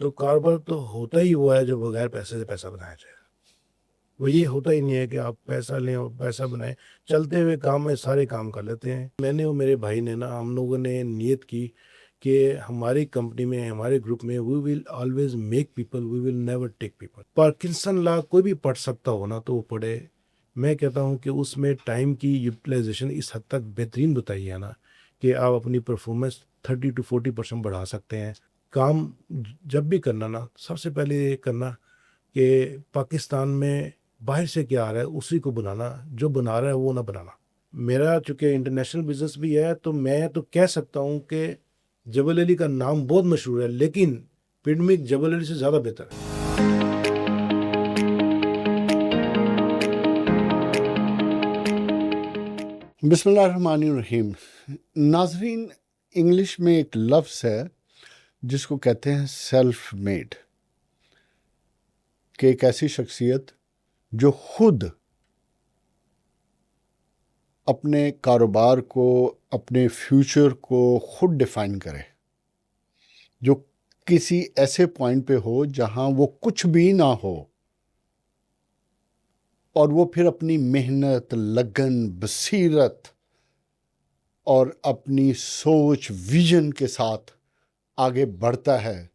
تو کاروبار تو ہوتا ہی وہ ہے جو بغیر پیسے سے پیسہ بنایا جائے. وہ یہ ہوتا ہی نہیں ہے کہ آپ پیسہ لیں اور پیسہ بنائیں. چلتے ہوئے کام میں سارے کام کر لیتے ہیں. میں نے اور میرے بھائی نے نا ہم لوگوں نے نیت کی کہ ہماری کمپنی میں ہمارے گروپ میں we will always make people, we will never take people. Parkinson law کوئی بھی پڑھ سکتا ہو نا تو وہ پڑھے. میں کہتا ہوں کہ اس میں ٹائم کی یوٹیلائزیشن اس حد تک بہترین بتائی ہے نا کہ آپ اپنی پرفارمنس 30-40% بڑھا سکتے ہیں. کام جب بھی کرنا نا سب سے پہلے یہ کرنا کہ پاکستان میں باہر سے کیا آ رہا ہے اسی کو بنانا, جو بنا رہا ہے وہ نہ بنانا. میرا چونکہ انٹرنیشنل بزنس بھی ہے تو میں تو کہہ سکتا ہوں کہ جبل علی کا نام بہت مشہور ہے لیکن پیڈمک جبل علی سے زیادہ بہتر ہے. بسم اللہ الرحمن الرحیم. ناظرین، انگلش میں ایک لفظ ہے جس کو کہتے ہیں سیلف میڈ، کہ ایک ایسی شخصیت جو خود اپنے کاروبار کو، اپنے فیوچر کو خود ڈیفائن کرے، جو کسی ایسے پوائنٹ پہ ہو جہاں وہ کچھ بھی نہ ہو اور وہ پھر اپنی محنت، لگن، بصیرت اور اپنی سوچ، ویژن کے ساتھ آگے بڑھتا ہے،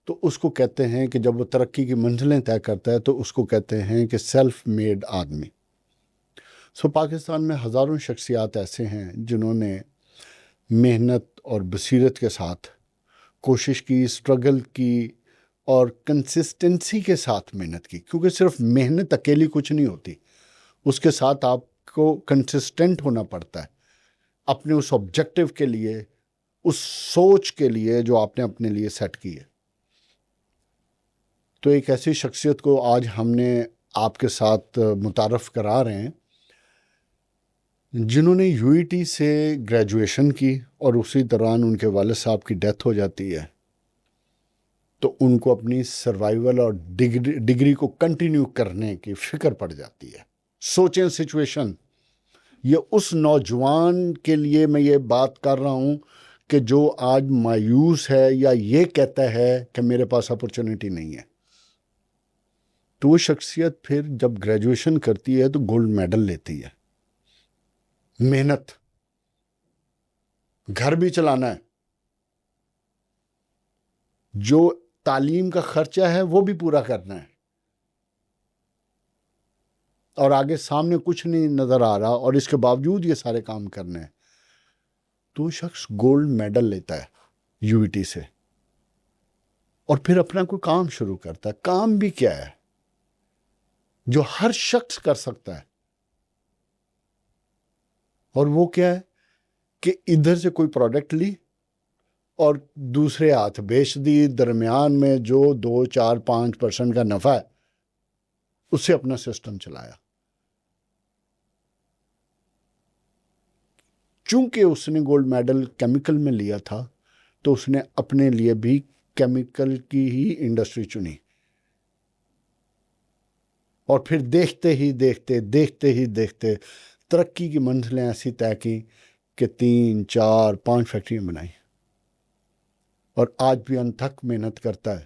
تو اس کو کہتے ہیں کہ جب وہ ترقی کی منزلیں طے کرتا ہے تو اس کو کہتے ہیں کہ سیلف میڈ آدمی. پاکستان میں ہزاروں شخصیات ایسے ہیں جنہوں نے محنت اور بصیرت کے ساتھ کوشش کی، اسٹرگل کی اور کنسسٹنسی کے ساتھ محنت کی، کیونکہ صرف محنت اکیلی کچھ نہیں ہوتی، اس کے ساتھ آپ کو کنسسٹنٹ ہونا پڑتا ہے اپنے اس آبجیکٹو کے لیے، اس سوچ کے لیے جو آپ نے اپنے لیے سیٹ کی ہے. تو ایک ایسی شخصیت کو آج ہم نے آپ کے ساتھ متعارف کرا رہے ہیں جنہوں نے یو ای ٹی سے گریجویشن کی اور اسی دوران ان کے والد صاحب کی ڈیتھ ہو جاتی ہے، تو ان کو اپنی سروائیول اور ڈگری کو کنٹینیو کرنے کی فکر پڑ جاتی ہے. سوچیں سچویشن، یہ اس نوجوان کے لیے میں یہ بات کر رہا ہوں کہ جو آج مایوس ہے یا یہ کہتا ہے کہ میرے پاس اپرچونٹی نہیں ہے. تو وہ شخصیت پھر جب گریجویشن کرتی ہے تو گولڈ میڈل لیتی ہے. محنت، گھر بھی چلانا ہے، جو تعلیم کا خرچہ ہے وہ بھی پورا کرنا ہے، اور آگے سامنے کچھ نہیں نظر آ رہا اور اس کے باوجود یہ سارے کام کرنے ہیں. تو شخص گولڈ میڈل لیتا ہے یو ای ٹی سے اور پھر اپنا کوئی کام شروع کرتا ہے. کام بھی کیا ہے جو ہر شخص کر سکتا ہے، اور وہ کیا ہے کہ ادھر سے کوئی پروڈکٹ لی اور دوسرے ہاتھ بیچ دی، درمیان میں جو 2-4-5% کا نفع ہے اس سے اپنا سسٹم چلایا. چونکہ اس نے گولڈ میڈل کیمیکل میں لیا تھا تو اس نے اپنے لیے بھی کیمیکل کی ہی انڈسٹری چنی، اور پھر دیکھتے ہی دیکھتے ترقی کی منزلیں ایسی طے کی کہ 3-4-5 فیکٹریاں بنائی، اور آج بھی انتھک محنت کرتا ہے،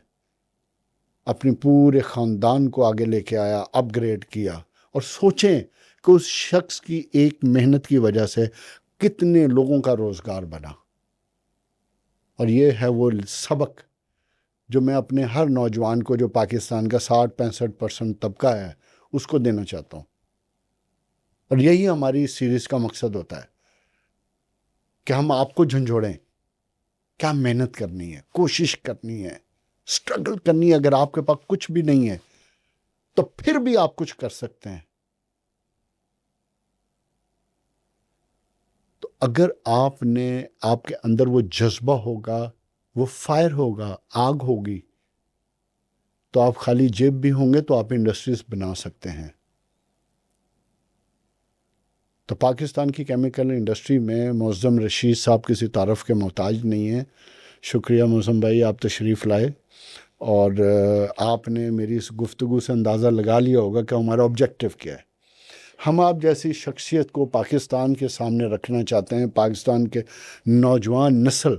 اپنے پورے خاندان کو آگے لے کے آیا، اپ گریڈ کیا. اور سوچیں کہ اس شخص کی ایک محنت کی وجہ سے کتنے لوگوں کا روزگار بنا. اور یہ ہے وہ سبق جو میں اپنے ہر نوجوان کو، جو پاکستان کا 60-65% طبقہ ہے، اس کو دینا چاہتا ہوں. اور یہی ہماری اس سیریز کا مقصد ہوتا ہے کہ ہم آپ کو جھنجھوڑیں. کیا محنت کرنی ہے، کوشش کرنی ہے، اسٹرگل کرنی ہے. اگر آپ کے پاس کچھ بھی نہیں ہے تو پھر بھی آپ کچھ کر سکتے ہیں. تو اگر آپ کے اندر وہ جذبہ ہوگا، وہ فائر ہوگا، آگ ہوگی، تو آپ خالی جیب بھی ہوں گے تو آپ انڈسٹریز بنا سکتے ہیں. تو پاکستان کی کیمیکل انڈسٹری میں معظم رشید صاحب کسی تعارف کے محتاج نہیں ہیں. شکریہ معظم بھائی، آپ تشریف لائے، اور آپ نے میری اس گفتگو سے اندازہ لگا لیا ہوگا کہ ہمارا آبجیکٹو کیا ہے. ہم آپ جیسی شخصیت کو پاکستان کے سامنے رکھنا چاہتے ہیں. پاکستان کے نوجوان نسل،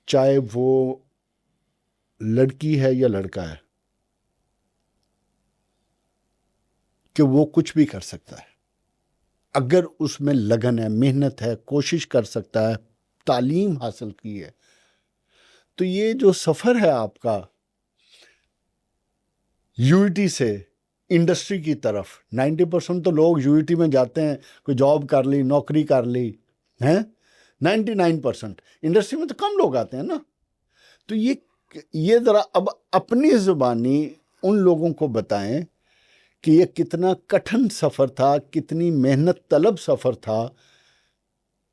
چاہے وہ لڑکی ہے یا لڑکا ہے کہ وہ کچھ بھی کر سکتا ہے اگر اس میں لگن ہے، محنت ہے، کوشش کر سکتا ہے، تعلیم حاصل کی ہے. تو یہ جو سفر ہے آپ کا یو ای ٹی سے انڈسٹری کی طرف، 90% تو لوگ یو ای ٹی میں جاتے ہیں، کوئی جاب کر لی، نوکری کر لی ہیں، 99%. انڈسٹری میں تو کم لوگ آتے ہیں نا. تو یہ ذرا اب اپنی زبانی ان لوگوں کو بتائیں کہ یہ کتنا کٹھن سفر تھا، کتنی محنت طلب سفر تھا،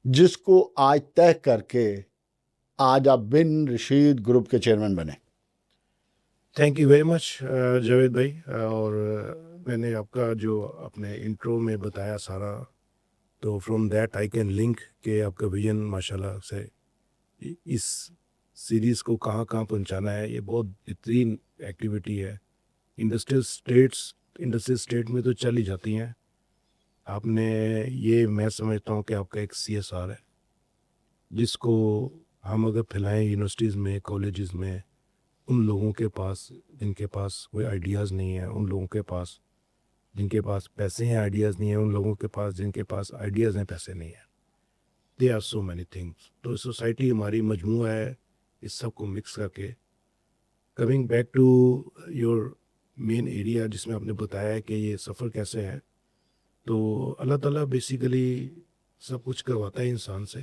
جس کو آج طے کر کے آج آپ بن رشید گروپ کے چیئرمین بنے. تھینک یو ویری مچ جاوید بھائی. اور میں نے آپ کا جو اپنے انٹرو میں بتایا سارا، تو from that I can link کہ آپ کا ویژن ماشاء اللہ سے اس سیریز کو کہاں کہاں پہنچانا ہے. یہ بہت بہترین ایکٹیویٹی ہے. انڈسٹریل اسٹیٹ میں تو چل ہی جاتی ہیں. آپ نے یہ میں سمجھتا ہوں کہ آپ کا ایک سی ایس آر ہے جس کو ہم اگر پھیلائیں یونیورسٹیز میں، کالجز میں، ان لوگوں کے پاس جن کے پاس کوئی آئیڈیاز نہیں ہیں، ان لوگوں کے پاس جن کے پاس پیسے ہیں آئیڈیاز نہیں ہیں، ان لوگوں کے پاس جن کے پاس آئیڈیاز ہیں پیسے نہیں ہیں. There are so many things. تو سوسائٹی ہماری مجموعہ ہے اس سب کو مکس کر کے. Coming back to your main area جس میں آپ نے بتایا ہے کہ یہ سفر کیسے ہے، تو اللہ تعالیٰ بیسیکلی سب کچھ کرواتا ہے انسان سے.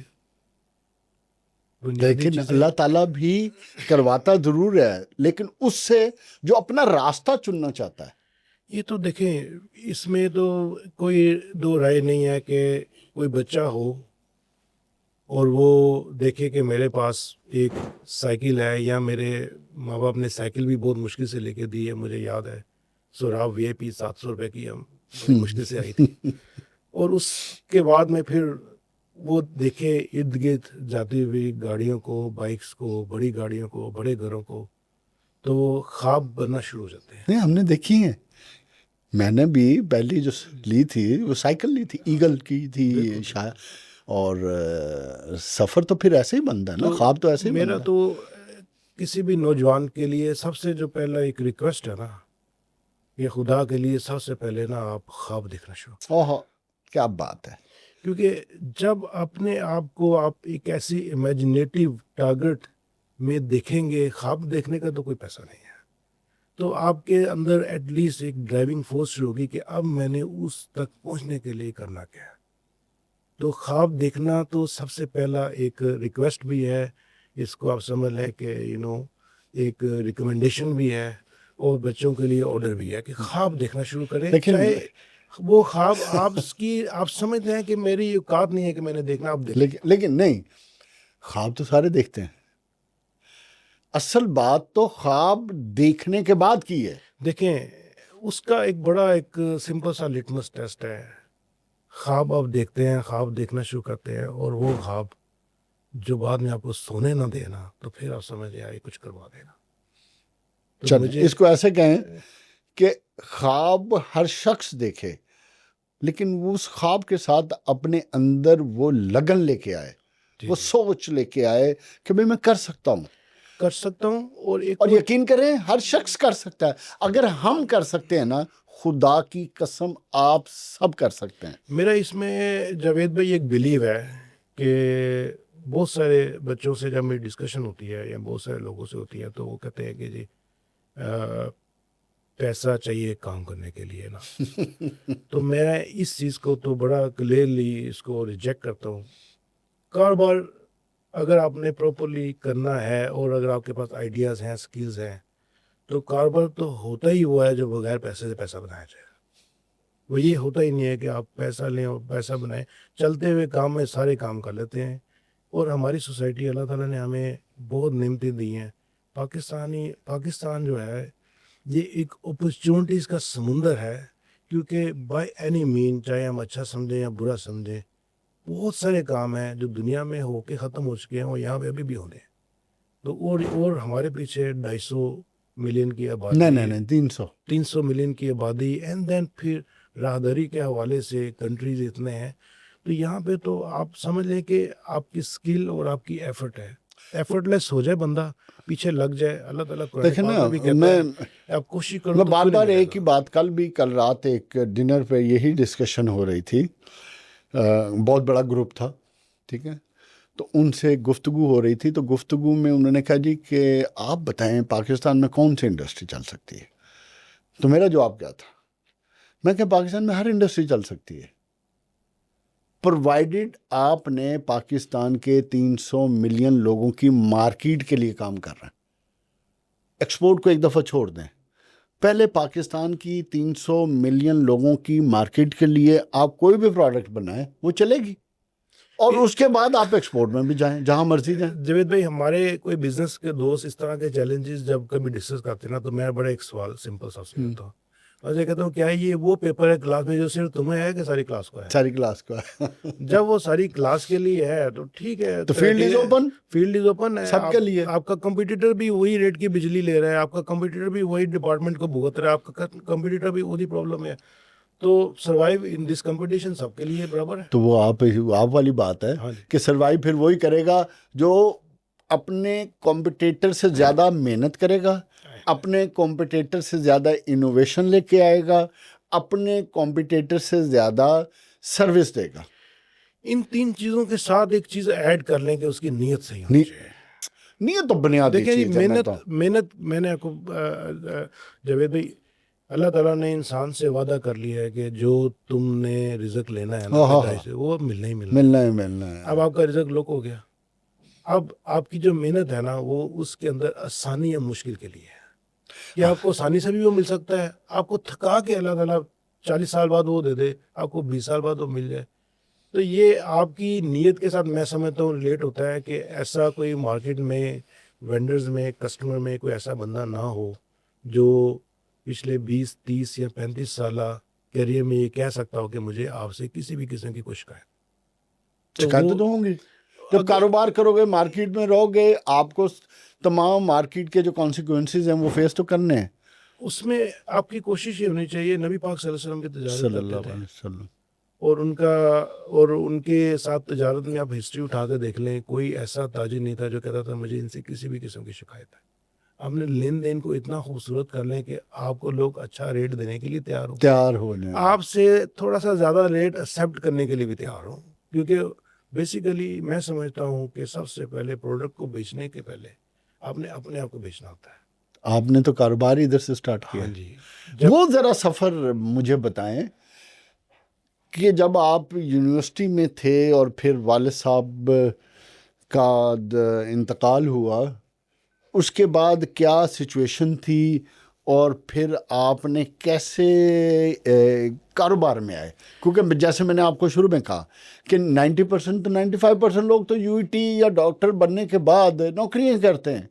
بنیادی لیکن چیزیں اللہ تعالیٰ بھی کرواتا ضرور ہے، لیکن اس سے جو اپنا راستہ چننا چاہتا ہے. یہ تو دیکھیں، اس میں تو کوئی دو رائے نہیں ہے کہ کوئی بچہ ہو اور وہ دیکھے کہ میرے پاس ایک سائیکل ہے، یا میرے ماں باپ نے سائیکل بھی بہت مشکل سے لے کے دی ہے. مجھے یاد ہے سوراب وی آئی پی 700 روپے کی ہم بڑی مشکل سے آئی تھی. اور اس کے بعد میں پھر وہ دیکھے ارد گرد جاتی ہوئی گاڑیوں کو، بائکس کو، بڑی گاڑیوں کو، بڑے گھروں کو، تو وہ خواب بننا شروع ہو جاتے ہیں. نہیں، ہم نے دیکھی ہیں. میں نے بھی پہلی جو لی تھی وہ سائیکل لی تھی، ایگل کی تھی شاید. اور سفر تو پھر ایسے ہی بنتا ہے نا، خواب تو ایسے ہی میرا بنتا ہے. تو کسی بھی نوجوان کے لیے سب سے جو پہلا ایک ریکویسٹ ہے نا، یہ خدا کے لیے سب سے پہلے نا آپ خواب دیکھنا شروع، اوہ کیا بات ہے. کیونکہ جب اپنے آپ کو آپ ایک ایسی امیجنیٹو ٹارگٹ میں دیکھیں گے، خواب دیکھنے کا تو کوئی پیسہ نہیں ہے، تو آپ کے اندر ایٹ لیسٹ ایک ڈرائیونگ فورس شروع ہوگی کہ اب میں نے اس تک پہنچنے کے لیے کرنا کیا ہے. تو خواب دیکھنا تو سب سے پہلا ایک ریکویسٹ بھی ہے، اس کو آپ سمجھ لیں کہ ایک ریکمنڈیشن بھی ہے، اور بچوں کے لیے آرڈر بھی ہے کہ خواب دیکھنا شروع کریں. لیکن چاہے وہ خواب آپ سمجھتے ہیں کہ میری اوقات نہیں ہے کہ میں نے دیکھنا، آپ دیکھیں. لیکن نہیں، خواب تو سارے دیکھتے ہیں. اصل بات تو خواب دیکھنے کے بعد کی ہے. دیکھیں، اس کا ایک بڑا ایک سمپل سا لٹمس ٹیسٹ ہے. خواب آپ دیکھتے ہیں، خواب دیکھنا شروع کرتے ہیں، اور وہ خواب جو بعد میں آپ کو سونے نہ دینا، تو پھر آپ سمجھ آئے کچھ کروا دینا. تو چلیں اس کو ایسے کہیں کہ خواب ہر شخص دیکھے، لیکن وہ اس خواب کے ساتھ اپنے اندر وہ لگن لے کے آئے، وہ سوچ لے کے آئے کہ میں کر سکتا ہوں. کر سکتا ہوں. اور یقین کریں ہر شخص کر سکتا ہے. اگر ہم کر سکتے ہیں نا، خدا کی قسم آپ سب کر سکتے ہیں. میرا اس میں جاوید بھائی ایک بلیو ہے کہ بہت سارے بچوں سے جب میری ڈسکشن ہوتی ہے یا بہت سارے لوگوں سے ہوتی ہے، تو وہ کہتے ہیں کہ جی پیسہ چاہیے کام کرنے کے لیے نا. تو میں اس چیز کو تو بڑا کلیئرلی اس کو ریجیکٹ کرتا ہوں. کاروبار اگر آپ نے پراپرلی کرنا ہے، اور اگر آپ کے پاس آئیڈیاز ہیں، سکلز ہیں، تو کاروبار تو ہوتا ہی ہوا ہے جو بغیر پیسے سے پیسہ بنایا جائے. وہ یہ ہوتا ہی نہیں ہے کہ آپ پیسہ لیں اور پیسہ بنائیں. چلتے ہوئے کام میں سارے کام کر لیتے ہیں. اور ہماری سوسائٹی، اللہ تعالیٰ نے ہمیں بہت نعمتیں دی ہیں. پاکستان جو ہے یہ ایک اپرچونٹیز کا سمندر ہے، کیونکہ بائی اینی مین، چاہے ہم اچھا سمجھیں یا برا سمجھیں، بہت سارے کام ہیں جو دنیا میں ہو کے ختم ہو چکے ہیں اور یہاں پہ ابھی بھی ہونے ہیں. تو اور ہمارے پیچھے 250 ملین کی آبادی، نہیں 300 ملین کی آبادی، اینڈ دین پھر راہداری کے حوالے سے کنٹریز اتنے ہیں. تو یہاں پہ تو آپ سمجھ لیں کہ آپ کی سکل اور آپ کی ایفرٹ ہے. ایفرٹ لیس ہو جائے بندہ, پیچھے لگ جائے. اللہ تعالیٰ قرآن دیکھیں پاک نا, میں بھی کہتا ہے آپ کوشش کرو. میں تو بار کیوں نہیں بار ملے ایک گا؟ ہی بات, کل رات ایک ڈنر پہ یہی ڈسکشن ہو رہی تھی, بہت بڑا گروپ تھا, ٹھیک ہے, تو ان سے گفتگو ہو رہی تھی. تو گفتگو میں انہوں نے کہا جی کہ آپ بتائیں پاکستان میں کون سی انڈسٹری چل سکتی ہے. تو میرا جواب کیا تھا, میں کہ پاکستان میں ہر انڈسٹری چل سکتی ہے, پرووائڈڈ آپ نے پاکستان کے 300 ملین لوگوں کی مارکیٹ کے لیے کام کر رہے ہیں. ایکسپورٹ کو ایک دفعہ چھوڑ دیں, پہلے پاکستان کی 300 ملین لوگوں کی مارکیٹ کے لیے آپ کوئی بھی پروڈکٹ بنائیں وہ چلے گی, اور اس کے بعد آپ ایکسپورٹ میں بھی جائیں, جہاں مرضی جائیں. جاوید بھائی, ہمارے کوئی بزنس کے دوست اس طرح کے چیلنجز جب کبھی ڈسکس کرتے ہیں نا, تو میں بڑا ایک سوال سمپل سا سے کرتا ہوں, اور یہ کہتا ہوں کیا یہ وہ پیپر ہے کلاس میں جو صرف تمہیں ہے کہ ساری کلاس کو ہے؟ ساری کلاس کو جب وہ ساری کلاس کے لیے ہے تو ٹھیک ہے, تو field is open, field is open ہے سب کے لیے. آپ کا کمپیٹیٹر بھی وہی ریٹ کی بجلی لے رہا ہے, آپ کا کمپیٹیٹر بھی وہی ڈپارٹمنٹ کو بھگت رہا ہے, آپ کا کمپیٹیٹر بھی وہی پرابلم ہے. تو سروائیو ان دس کمپٹیشن سب کے لیے برابر ہے. تو وہ آپ والی بات ہے کہ سروائیو پھر وہی کرے گا جو اپنے کمپٹیٹر سے زیادہ محنت کرے گا, اپنے کمپٹیٹر سے زیادہ انوویشن لے کے آئے گا, اپنے کمپٹیٹر سے زیادہ سروس دے گا. ان تین چیزوں کے ساتھ ایک چیز ایڈ کر لیں کہ اس کی نیت صحیح ہونی چاہیے. نیت تو بنیادی چیز ہے. محنت میں نے آپ کو جاوید بھائی, اللہ تعالیٰ نے انسان سے وعدہ کر لیا ہے کہ جو تم نے رزق لینا ہے نا پیدائش سے, وہ ملنا ہی ملنا ہے. اب آپ کا رزق لک ہو گیا, اب آپ کی جو محنت ہے نا وہ اس کے اندر آسانی یا مشکل کے لیے ہے, کہ آپ کو آسانی سے بھی وہ مل سکتا ہے, آپ کو تھکا کے اللہ تعالیٰ 40 سال بعد وہ دے دے, آپ کو 20 سال بعد وہ مل جائے. تو یہ آپ کی نیت کے ساتھ میں سمجھتا ہوں ریلیٹ ہوتا ہے کہ ایسا کوئی مارکیٹ میں, وینڈرز میں, کسٹمر میں کوئی ایسا بندہ نہ ہو جو پچھلے 20, 30 یا 35 سالہ کیریئر میں یہ کہہ سکتا ہو کہ مجھے آپ سے کسی بھی قسم کی کوئی شکایتیں تو ہوں گی. جب کاروبار کرو گے, مارکیٹ میں رہو گے, آپ کو تمام مارکیٹ کے جو کانسیکوینسز ہیں وہ فیس تو کرنے ہیں. اس میں آپ کی کوشش یہ ہونی چاہیے. نبی پاک صلی اللہ علیہ وسلم کی تجارت کرتے تھے, اور ان کے ساتھ تجارت میں آپ ہسٹری اٹھا کے دیکھ لیں, کوئی ایسا تاجر نہیں تھا جو کہتا تھا مجھے ان سے کسی بھی قسم کی شکایت ہے. آپ نے لین دین کو اتنا خوبصورت کر لیں کہ آپ کو لوگ اچھا ریٹ دینے کے لیے تیار ہونے, آپ سے تھوڑا سا زیادہ ریٹ ایکسیپٹ کرنے کے لیے بھی تیار ہوں. کیونکہ بیسیکلی میں سمجھتا ہوں کہ سب سے پہلے پروڈکٹ کو بیچنے کے پہلے آپ نے اپنے آپ کو بیچنا ہوتا ہے. آپ نے تو کاروبار ادھر سے سٹارٹ کیا. جی, وہ ذرا سفر مجھے بتائیں کہ جب آپ یونیورسٹی میں تھے اور پھر والد صاحب کا انتقال ہوا, اس کے بعد کیا سچویشن تھی, اور پھر آپ نے کیسے کاروبار میں آئے؟ کیونکہ جیسے میں نے آپ کو شروع میں کہا کہ 90% تو 95% لوگ تو یو ای ٹی یا ڈاکٹر بننے کے بعد نوکریاں کرتے ہیں,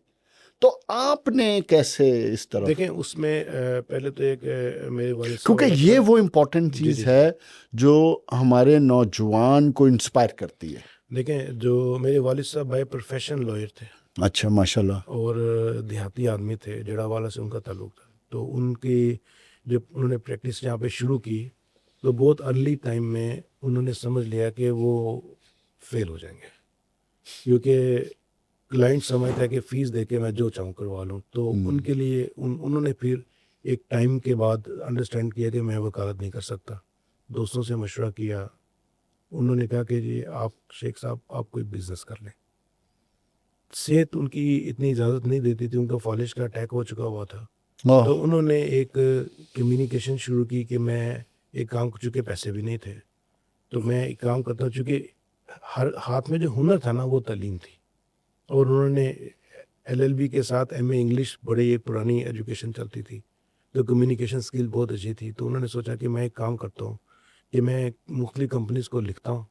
تو آپ نے کیسے اس طرح؟ دیکھیں اس میں پہلے تو ایک میرے والد صاحب, کیونکہ یہ وہ امپورٹنٹ چیز ہے جو ہمارے نوجوان کو انسپائر کرتی ہے. دیکھیں جو میرے والد صاحب بائی پروفیشن لائر تھے. اچھا, ماشاء اللہ. اور دیہاتی آدمی تھے, جڑا والا سے ان کا تعلق تھا. تو ان کی جب انہوں نے پریکٹس یہاں پہ شروع کی تو بہت ارلی ٹائم میں انہوں نے سمجھ لیا کہ وہ فیل ہو جائیں گے, کیونکہ کلائنٹ سمجھتا ہے کہ فیس دے کے میں جو چاہوں کروا لوں. تو ان کے لیے انہوں نے پھر ایک ٹائم کے بعد انڈرسٹینڈ کیا کہ میں وکالت نہیں کر سکتا. دوستوں سے مشورہ کیا, انہوں نے کہا کہ جی آپ شیخ صاحب آپ کوئی بزنس کر لیں. صحت ان کی اتنی اجازت نہیں دیتی تھی, ان کا فالج کا اٹیک ہو چکا ہوا تھا. تو انہوں نے ایک کمیونیکیشن شروع کی کہ میں ایک کام, چونکہ پیسے بھی نہیں تھے تو میں ایک کام کرتا ہوں, چونکہ ہر ہاتھ میں جو ہنر تھا نا وہ تعلیم تھی. اور انہوں نے LLB کے ساتھ MA انگلش, بڑی ایک پرانی ایجوکیشن چلتی تھی, تو کمیونیکیشن اسکل بہت اچھی تھی. تو انہوں نے سوچا کہ میں ایک کام کرتا ہوں کہ میں مختلف کمپنیز کو لکھتا ہوں,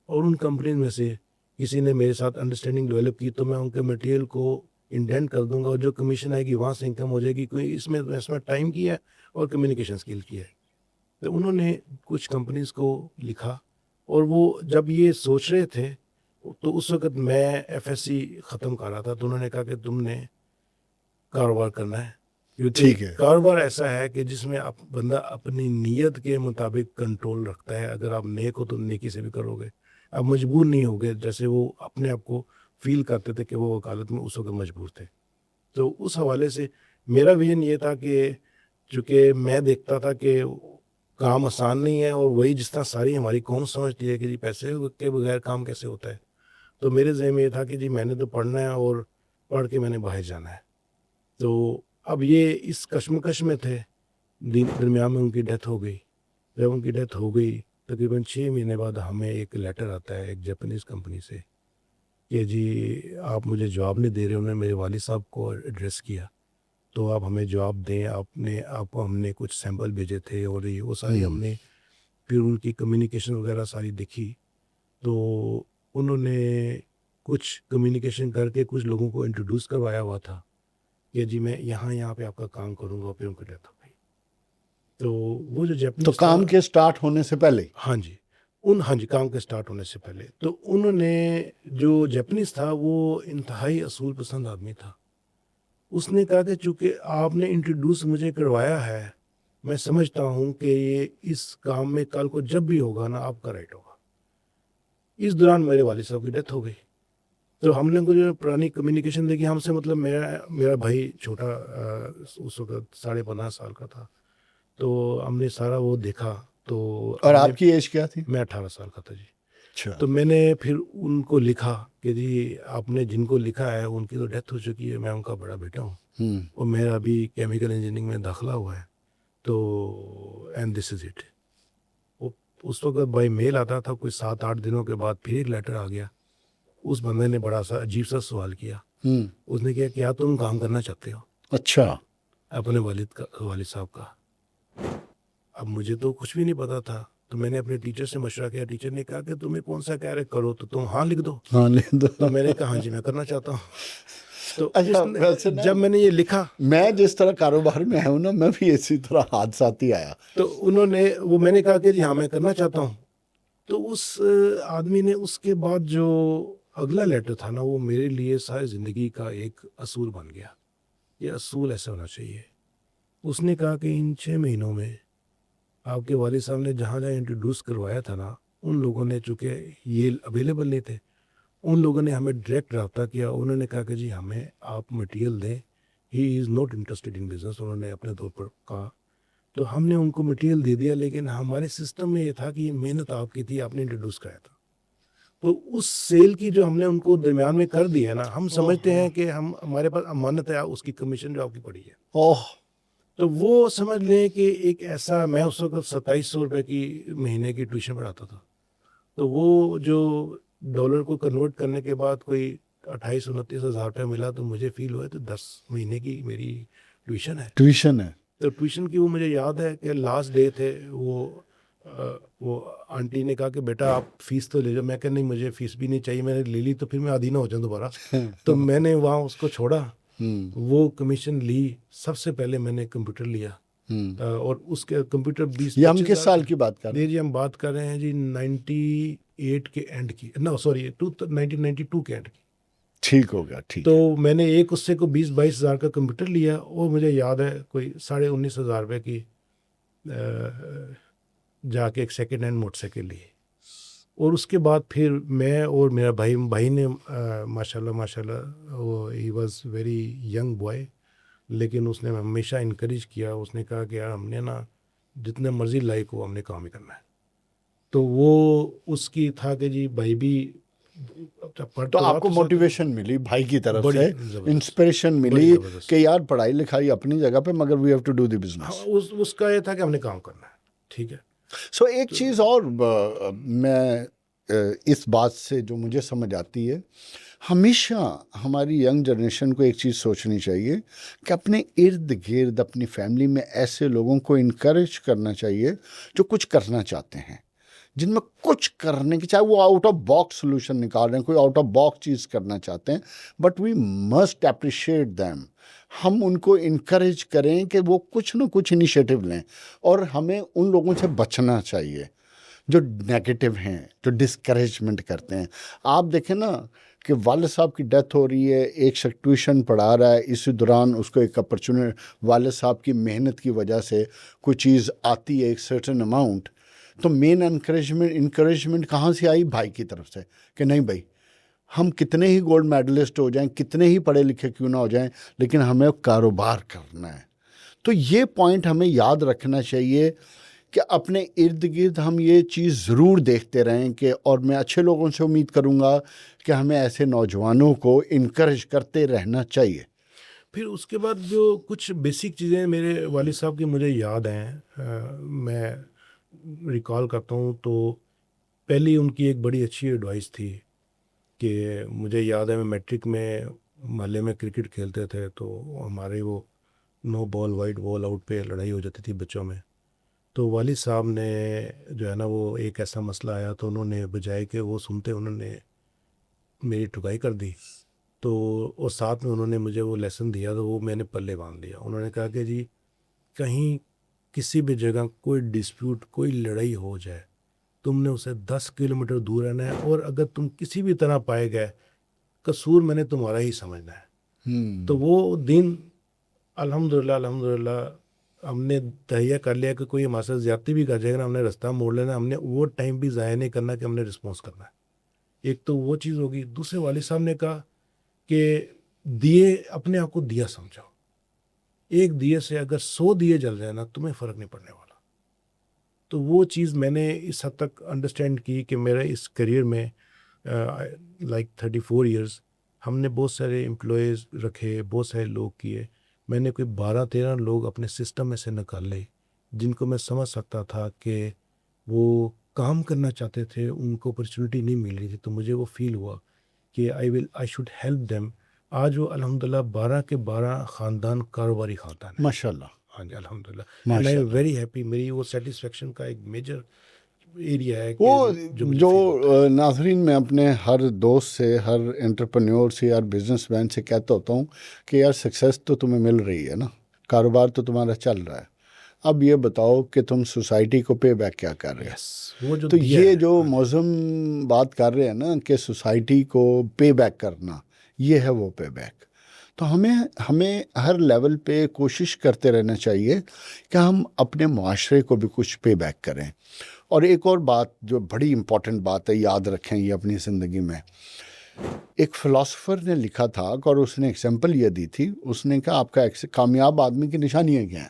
اور ان کمپنیز میں سے کسی نے میرے ساتھ انڈرسٹینڈنگ ڈیولپ کی تو میں ان کے مٹیریل کو انڈینٹ کر دوں گا, اور جو کمیشن آئے گی وہاں سے انکم ہو جائے گی. کوئی اس میں ٹائم کی ہے اور کمیونیکیشن اسکل کی ہے. تو انہوں نے کچھ کمپنیز کو لکھا, اور وہ جب یہ سوچ رہے تھے تو اس وقت میں FSC ختم کر رہا تھا. تو انہوں نے کہا کہ تم نے کاروبار کرنا ہے, کیونکہ کاروبار ایسا ہے کہ جس میں بندہ اپنی نیت کے مطابق کنٹرول رکھتا ہے. اگر آپ نیک ہو تو نیکی سے بھی کرو گے, آپ مجبور نہیں ہوگے. جیسے وہ اپنے آپ کو فیل کرتے تھے کہ وہ وکالت میں اس وقت مجبور تھے. تو اس حوالے سے میرا ویژن یہ تھا کہ چونکہ میں دیکھتا تھا کہ کام آسان نہیں ہے، اور وہی جس طرح ساری ہماری قوم سمجھتی ہے کہ جی پیسے کے بغیر کام کیسے ہوتا ہے، تو میرے ذہن میں یہ تھا کہ جی میں نے تو پڑھنا ہے اور پڑھ کے میں نے باہر جانا ہے. تو اب یہ اس کشمکش میں تھے، درمیان میں ان کی ڈیتھ ہو گئی. جب ان کی ڈیتھ ہو گئی تقریباً 6 مہینے بعد ہمیں ایک لیٹر آتا ہے ایک جاپنیز کمپنی سے کہ جی آپ مجھے جواب نہیں دے رہے. انہوں نے میرے والد صاحب کو ایڈریس کیا، تو آپ ہمیں جواب دیں. آپ کو ہم نے کچھ سیمپل بھیجے تھے اور یہ وہ ساری ہم نے پھر ان کی کمیونیکیشن وغیرہ ساری دیکھی. تو انہوں نے کچھ کمیونیکیشن کر کے کچھ لوگوں کو انٹروڈیوس کروایا ہوا تھا کہ جی میں یہاں پہ آپ کا کام کروں گا. پھر ان کی ڈیتھ ہو گئی. تو وہ جو جاپنیز تو کام کے سٹارٹ ہونے سے پہلے ہاں جی کام کے سٹارٹ ہونے سے پہلے تو انہوں نے جو جاپنیز تھا وہ انتہائی اصول پسند آدمی تھا. اس نے کہا کہ چونکہ آپ نے انٹروڈیوس مجھے کروایا ہے، میں سمجھتا ہوں کہ یہ اس کام میں کل کو جب بھی ہوگا نا آپ کا رائٹ ہوگا. اس دوران میرے والد صاحب کی ڈیتھ ہو گئی. تو ہم نے جو پرانی کمیونیکیشن دیکھی ہم سے، مطلب میرا بھائی چھوٹا اس وقت 15.5 سال کا تھا. تو ہم نے سارا وہ دیکھا. تو اور آپ کی ایج کیا تھی؟ میں 18 سال کا تھا جی. اچھا. تو میں نے پھر ان کو لکھا کہ جی آپ نے جن کو لکھا ہے ان کی تو ڈیتھ ہو چکی ہے، میں ان کا بڑا بیٹا ہوں اور میرا ابھی کیمیکل انجینئرنگ میں داخلہ ہوا ہے. تو اینڈ دس از اٹ. اس وقت بائی میل آتا تھا، کوئی 7-8 دنوں کے بعد پھر ایک لیٹر آ گیا. اس بندے نے بڑا سا عجیب سا سوال کیا. اس نے کہا کیا تم کام کرنا چاہتے ہو اچھا. اپنے والد صاحب کا. اب مجھے تو کچھ بھی نہیں پتا تھا. تو میں نے اپنے ٹیچر سے مشورہ کیا. ٹیچر نے کہا کہ تمہیں کون سا کہہ رہے کرو، تو تم ہاں لکھ دو. ہاں لے دو. تو میں نے کہا ہاں جی میں کرنا چاہتا ہوں. تو ویسے نا، جب میں نے یہ لکھا میں جس طرح کاروبار میں ہوں نا، میں بھی اسی طرح حادثاتی آیا. تو انہوں نے میں نے کہا کہ جی ہاں میں کرنا چاہتا ہوں. تو اس آدمی نے اس کے بعد جو اگلا لیٹر تھا نا، وہ میرے لیے ساری زندگی کا ایک اصول بن گیا. یہ اصول ایسا ہونا چاہیے. اس نے کہا کہ ان 6 مہینوں میں آپ کے والد صاحب نے جہاں انٹروڈیوس کروایا تھا نا، ان لوگوں نے چونکہ یہ اویلیبل نہیں تھے، ان لوگوں نے ہمیں ڈائریکٹ رابطہ کیا. انہوں نے کہا کہ جی ہمیں آپ مٹیریل دیں. He is not interested in business, انہوں نے اپنے طور پر کہا. تو ہم نے ان کو مٹیریل دے دیا، لیکن ہمارے سسٹم میں یہ تھا کہ یہ محنت آپ کی تھی، آپ نے انٹروڈیوس کرایا تھا. تو اس سیل کی جو ہم نے ان کو درمیان میں کر دی ہے نا، ہم سمجھتے ہیں کہ ہمارے پاس امانت ہے، اس کی کمیشن جو آپ کی پڑی ہے. تو وہ سمجھ لیں کہ ایک ایسا، میں اس وقت 2700 روپے کی مہینے کی ٹیوشن پڑھاتا تھا. تو وہ جو ڈالر کو کنورٹ کرنے کے بعد کوئی 28-29 ہزار روپے ملا، تو مجھے فیل ہوا تو 10 مہینے کی میری ٹیوشن ہے. تو ٹیوشن کی وہ مجھے یاد ہے کہ لاسٹ ڈے تھے، وہ آنٹی نے کہا کہ بیٹا آپ فیس تو لے جاؤ. میں کہ نہیں مجھے فیس بھی نہیں چاہیے، میں نے لے لی تو پھر میں آدھی نہ ہو جاؤں دوبارہ. تو میں نے وہاں اس کو چھوڑا، وہ کمیشن لی. سب سے پہلے میں نے کمپیوٹر لیا، اور اس کے کمپیوٹر 20 یہ ہم کس سال کی بات کر رہے ہیں؟ جی ہم بات کر رہے ہیں جی 98 کے اینڈ کی، 1992 کے اینڈ کی. ٹھیک ہو گیا. ٹھیک. تو میں نے ایک اس سے کو 20-22 ہزار کا کمپیوٹر لیا، اور مجھے یاد ہے کوئی 19.5 ہزار روپے کی جا کے ایک سیکنڈ ہینڈ موٹر سائیکل لی. اور اس کے بعد پھر میں اور میرا بھائی نے ماشاء اللہ وہ he was very young boy, لیکن اس نے ہمیشہ انکریج کیا. اس نے کہا کہ یار ہم نے نا جتنے مرضی لائق ہو ہم نے کام ہی کرنا ہے. تو وہ اس کی تھا کہ جی بھائی بھی. تو آپ کو موٹیویشن ملی بھائی کی طرف سے، انسپریشن ملی کہ یار پڑھائی لکھائی اپنی جگہ پہ، مگر we have to do the business. اس کا یہ تھا کہ ہم نے کام کرنا ہے. ٹھیک ہے. سو ایک چیز اور میں اس بات سے جو مجھے سمجھ آتی ہے، ہمیشہ ہماری ینگ جنریشن کو ایک چیز سوچنی چاہیے کہ اپنے ارد گرد اپنی فیملی میں ایسے لوگوں کو انکریج کرنا چاہیے جو کچھ کرنا چاہتے ہیں، جن میں کچھ کرنے کی، چاہے وہ آؤٹ آف باکس سولوشن نکال رہے ہیں، کوئی آؤٹ آف باکس چیز کرنا چاہتے ہیں، but we must appreciate them. ہم ان کو انکریج کریں کہ وہ کچھ نہ کچھ انیشیٹو لیں، اور ہمیں ان لوگوں سے بچنا چاہیے جو نیگیٹو ہیں، جو ڈسکریجمنٹ کرتے ہیں. آپ دیکھیں نا کہ والد صاحب کی ڈیتھ ہو رہی ہے، ایک شخص ٹیوشن پڑھا رہا ہے، اسی دوران اس کو ایک اپرچونیٹی، والد صاحب کی محنت کی وجہ سے کوئی چیز آتی ہے ایک سرٹن اماؤنٹ، تو مین انکریجمنٹ کہاں سے آئی؟ بھائی کی طرف سے کہ نہیں بھائی ہم کتنے ہی گولڈ میڈلسٹ ہو جائیں، کتنے ہی پڑھے لکھے کیوں نہ ہو جائیں، لیکن ہمیں کاروبار کرنا ہے. تو یہ پوائنٹ ہمیں یاد رکھنا چاہیے کہ اپنے ارد گرد ہم یہ چیز ضرور دیکھتے رہیں کہ، اور میں اچھے لوگوں سے امید کروں گا کہ ہمیں ایسے نوجوانوں کو انکریج کرتے رہنا چاہیے. پھر اس کے بعد جو کچھ بیسک چیزیں میرے والد صاحب کی مجھے یاد ہیں، میں ریکال کرتا ہوں تو پہلی ان کی ایک بڑی اچھی ایڈوائس تھی کہ مجھے یاد ہے میں میٹرک میں محلے میں کرکٹ کھیلتے تھے تو ہمارے وہ نو بال وائٹ بال آؤٹ پہ لڑائی ہو جاتی تھی بچوں میں. تو والد صاحب نے جو ہے نا وہ ایک ایسا مسئلہ آیا تو انہوں نے بجائے کہ وہ سنتے انہوں نے میری ٹھکائی کر دی. تو اور ساتھ میں انہوں نے مجھے وہ لیسن دیا تو وہ میں نے پلے باندھ لیا. انہوں نے کہا کہ جی کہیں کسی بھی جگہ کوئی ڈسپیوٹ کوئی لڑائی ہو جائے تم نے اسے 10 کلومیٹر دور رہنا ہے، اور اگر تم کسی بھی طرح پائے گئے قصور میں نے تمہارا ہی سمجھنا ہے. تو وہ دن الحمدللہ ہم نے تہیہ کر لیا کہ کوئی ہمارے ساتھ زیادتی بھی کر جائے گا ہم نے رستہ موڑ لینا، ہم نے وہ ٹائم بھی ضائع نہیں کرنا کہ ہم نے رسپانس کرنا ہے. ایک تو وہ چیز ہوگی. دوسرے والد صاحب نے کہا کہ دیے اپنے آپ کو دیا سمجھو، ایک دیے سے اگر 100 دیے جل جائے نا تمہیں فرق نہیں پڑنے والا. تو وہ چیز میں نے اس حد تک انڈرسٹینڈ کی کہ میرے اس کریئر میں لائک 34 ایئرس ہم نے بہت سارے امپلائیز رکھے، بہت سارے لوگ کیے. میں نے کوئی 12-13 لوگ اپنے سسٹم میں سے نکالے جن کو میں سمجھ سکتا تھا کہ وہ کام کرنا چاہتے تھے، ان کو اپرچونیٹی نہیں مل رہی تھی. تو مجھے وہ فیل ہوا کہ آئی شوڈ ہیلپ دیم. آج وہ الحمدللہ 12 کے 12 خاندان کاروباری خاندان ہے. ماشاء اللہ. ہاں جی الحمدللہ. And I am very happy. میری وہ سیٹسفیکشن کا ایک میجر ایریا ہے کہ وہ جو ناظرین میں اپنے ہر دوست سے، ہر انٹرپرینیور سے، ہر بزنس مین سے کہتا ہوتا ہوں کہ یار سکسیس تو تمہیں مل رہی ہے نا، کاروبار تو تمہارا چل رہا ہے، اب یہ بتاؤ کہ تم سوسائٹی کو پے بیک کیا کر رہے ہو. تو یہ جو موزم بات کر رہے ہیں نا کہ سوسائٹی کو پے بیک کرنا، یہ ہے وہ پے بیک. تو ہمیں ہر لیول پہ کوشش کرتے رہنا چاہیے کہ ہم اپنے معاشرے کو بھی کچھ پے بیک کریں. اور ایک اور بات جو بڑی امپورٹنٹ بات ہے، یاد رکھیں یہ اپنی زندگی میں، ایک فلاسفر نے لکھا تھا اور اس نے ایگزامپل یہ دی تھی. اس نے کہا آپ کا کامیاب آدمی کی نشانیاں کیا ہیں؟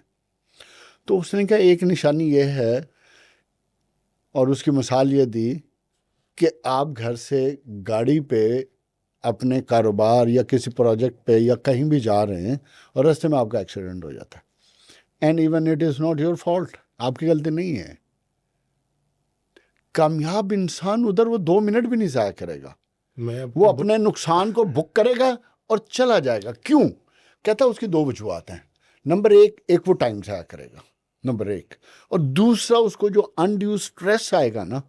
تو اس نے کہا ایک نشانی یہ ہے، اور اس کی مثال یہ دی کہ آپ گھر سے گاڑی پہ اپنے کاروبار یا کسی پروجیکٹ پہ یا کہیں بھی جا رہے ہیں اور راستے میں آپ کا ایکسیڈنٹ ہو جاتا ہے، and even it is not your fault, آپ کی غلطی نہیں ہے. کامیاب انسان ادھر وہ 2 منٹ بھی نہیں ضائع کرے گا، وہ اپنے نقصان کو بک کرے گا اور چلا جائے گا. کیوں؟ کہتا اس کی 2 وجوہات ہیں. نمبر ایک وہ ٹائم ضائع کرے گا، نمبر 1، اور دوسرا اس کو جو انڈیو سٹریس آئے گا نا،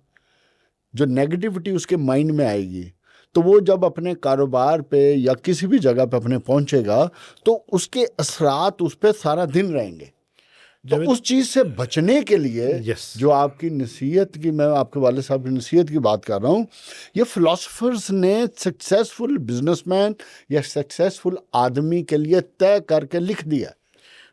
جو نیگیٹیوٹی اس کے مائنڈ میں آئے گی، تو وہ جب اپنے کاروبار پہ یا کسی بھی جگہ پہ اپنے پہنچے گا تو اس کے اثرات اس پہ سارا دن رہیں گے. تو اس چیز سے بچنے کے لیے جو آپ کی نصیحت کی، میں آپ کے والد صاحب کی نصیحت کی بات کر رہا ہوں، یہ فلاسفرز نے سکسیسفل بزنس مین یا سکسیسفل آدمی کے لیے طے کر کے لکھ دیا.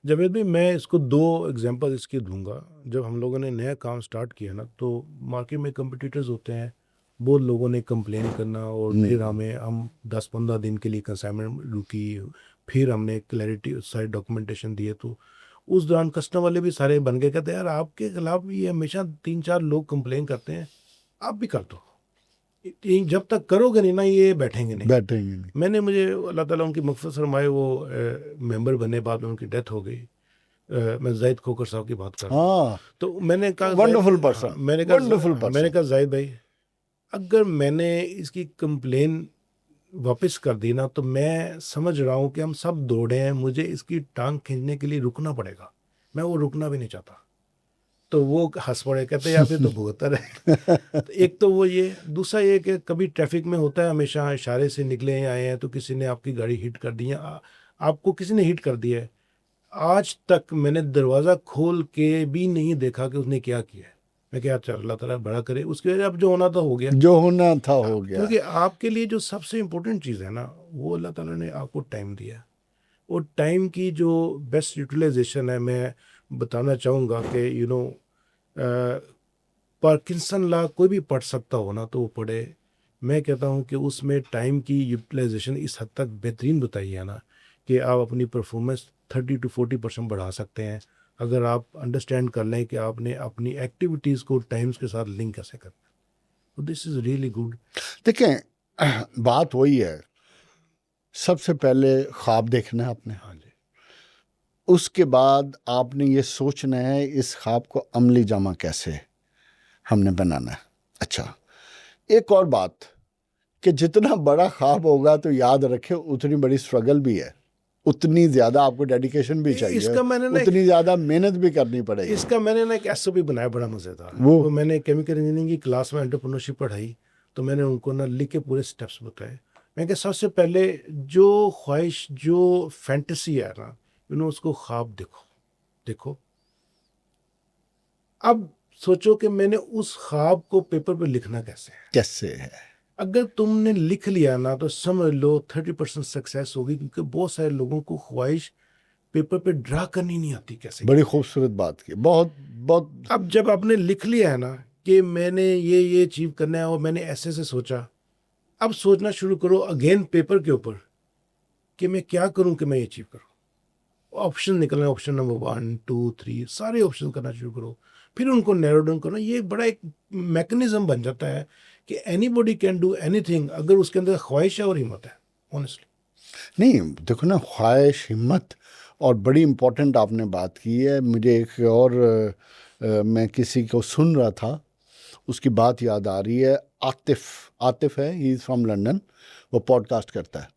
جاوید بھائی میں اس کو 2 ایگزامپل اس کی دوں گا. جب ہم لوگوں نے نیا کام سٹارٹ کیا نا تو مارکیٹ میں کمپٹیٹرز ہوتے ہیں، بہت لوگوں نے کمپلین کرنا، اور پھر ہم 10-15 دن کے لیے کنسائنمنٹ رکی، پھر ہم نے کلیئرٹی سائٹ ڈاکومنٹیشن دیے. تو اس دوران کسٹمر والے بھی سارے بن گئے، کہتے ہیں یار آپ کے خلاف یہ ہمیشہ 3-4 لوگ کمپلین کرتے ہیں، آپ بھی کر دو، جب تک کرو گے نہیں نا یہ بیٹھیں گے نہیں. میں نے مجھے اللہ تعالیٰ ان کی مغفرت فرمائے وہ ممبر بنے، بعد میں ان کی ڈیتھ ہو گئی. میں زاہد کھوکر صاحب کی بات کر رہا ہوں. تو میں نے کہا میں نے کہا زاہد بھائی اگر میں نے اس کی کمپلین واپس کر دی نا تو میں سمجھ رہا ہوں کہ ہم سب دوڑے ہیں، مجھے اس کی ٹانگ کھینچنے کے لیے رکنا پڑے گا، میں وہ رکنا بھی نہیں چاہتا. تو وہ ہنس پڑے، کہتے ہیں یا پھر تو بھگتر ہے. ایک تو وہ یہ، دوسرا یہ کہ کبھی ٹریفک میں ہوتا ہے ہمیشہ اشارے سے نکلے آئے ہیں تو کسی نے آپ کی گاڑی ہٹ کر دی ہے، آپ کو کسی نے ہٹ کر دیا ہے، آج تک میں نے دروازہ کھول کے بھی نہیں دیکھا کہ اس نے کیا کیا ہے. میں کہا چل اللہ تعالیٰ بڑا کرے، اس کی وجہ اب جو ہونا تھا ہو گیا، جو ہونا تھا ہو گیا. کیونکہ آپ کے لیے جو سب سے امپورٹنٹ چیز ہے نا وہ اللہ تعالیٰ نے آپ کو ٹائم دیا، اور ٹائم کی جو بیسٹ یوٹیلائزیشن ہے، میں بتانا چاہوں گا کہ پارکنسن لا کوئی بھی پڑھ سکتا ہو نا تو وہ پڑھے. میں کہتا ہوں کہ اس میں ٹائم کی یوٹیلائزیشن اس حد تک بہترین بتائی ہے نا کہ آپ اپنی پرفارمنس 30 to 40% بڑھا سکتے ہیں اگر آپ انڈرسٹینڈ کر لیں کہ آپ نے اپنی ایکٹیویٹیز کو ٹائمز کے ساتھ لنک کیسے کرنا. دس از ریئلی گڈ. دیکھیں بات وہی ہے، سب سے پہلے خواب دیکھنا ہے آپ نے، ہاں جی. اس کے بعد آپ نے یہ سوچنا ہے اس خواب کو عملی جامہ کیسے ہم نے بنانا ہے. اچھا، ایک اور بات کہ جتنا بڑا خواب ہوگا تو یاد رکھے اتنی بڑی سٹرگل بھی ہے، اتنی زیادہ آپ کو ڈیڈیکیشن بھی اس چاہیے، کا میں نے نا اتنی زیادہ محنت بھی کرنی پڑے گی. اس کا میں نے نا ایک ایس او پی بنایا بڑا مزیدار. وہ وہ میں نے کیمیکل انجینئرنگ کی کلاس میں انٹرپرینورشپ پڑھائی تو میں نے ان کو نا لکھ کے پورے سٹیپس بتائے. میں کہ سب سے پہلے جو خواہش جو فینٹیسی ہے نا اس کو خواب دیکھو. اب سوچو کہ میں نے اس خواب کو پیپر پہ لکھنا کیسے ہے. کیسے ہے؟ اگر تم نے لکھ لیا نا تو سمجھ لو 30% سکسیس ہوگی، کیونکہ بہت سارے لوگوں کو خواہش پیپر پہ ڈرا کرنی نہیں آتی کیسے. بڑی خوبصورت بات کی، بہت بہت. اب جب آپ نے لکھ لیا ہے نا کہ میں نے یہ اچیو کرنا ہے اور میں نے ایسے سوچا، اب سوچنا شروع کرو اگین پیپر کے اوپر کہ میں کیا کروں کہ میں یہ اچیو کروں. آپشن نکلنا، آپشن نمبر 1 2 3 سارے آپشن کرنا شروع کرو، پھر ان کو نیرو ڈاؤن کرنا. یہ بڑا ایک میکنزم بن جاتا ہے کہ any body can do any thing اگر اس کے اندر خواہش ہے اور ہمت ہے. آنیسٹلی نہیں دیکھو نا، خواہش، ہمت، اور بڑی امپورٹنٹ آپ نے بات کی ہے. مجھے ایک اور میں کسی کو سن رہا تھا، اس کی بات یاد آ رہی ہے. عاطف ہے، ہی از فرام لنڈن، وہ پوڈ کاسٹ کرتا ہے.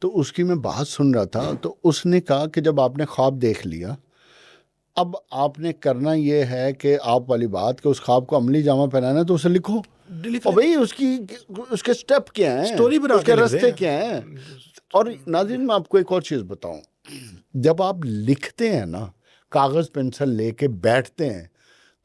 تو اس کی میں بات سن رہا تھا تو اس نے کہا کہ جب آپ نے خواب دیکھ لیا، اب آپ نے کرنا یہ ہے کہ آپ والی بات کہ اس خواب کو عملی جامہ پہنانا ہے تو اسے لکھو. اور بھئی اس کے سٹیپ کیا ہیں، اسٹوری بنا اس کے کے لکھ راستے دیں. کیا ہیں. اور ناظرین میں آپ کو ایک اور چیز بتاؤں، جب آپ لکھتے ہیں نا، کاغذ پینسل لے کے بیٹھتے ہیں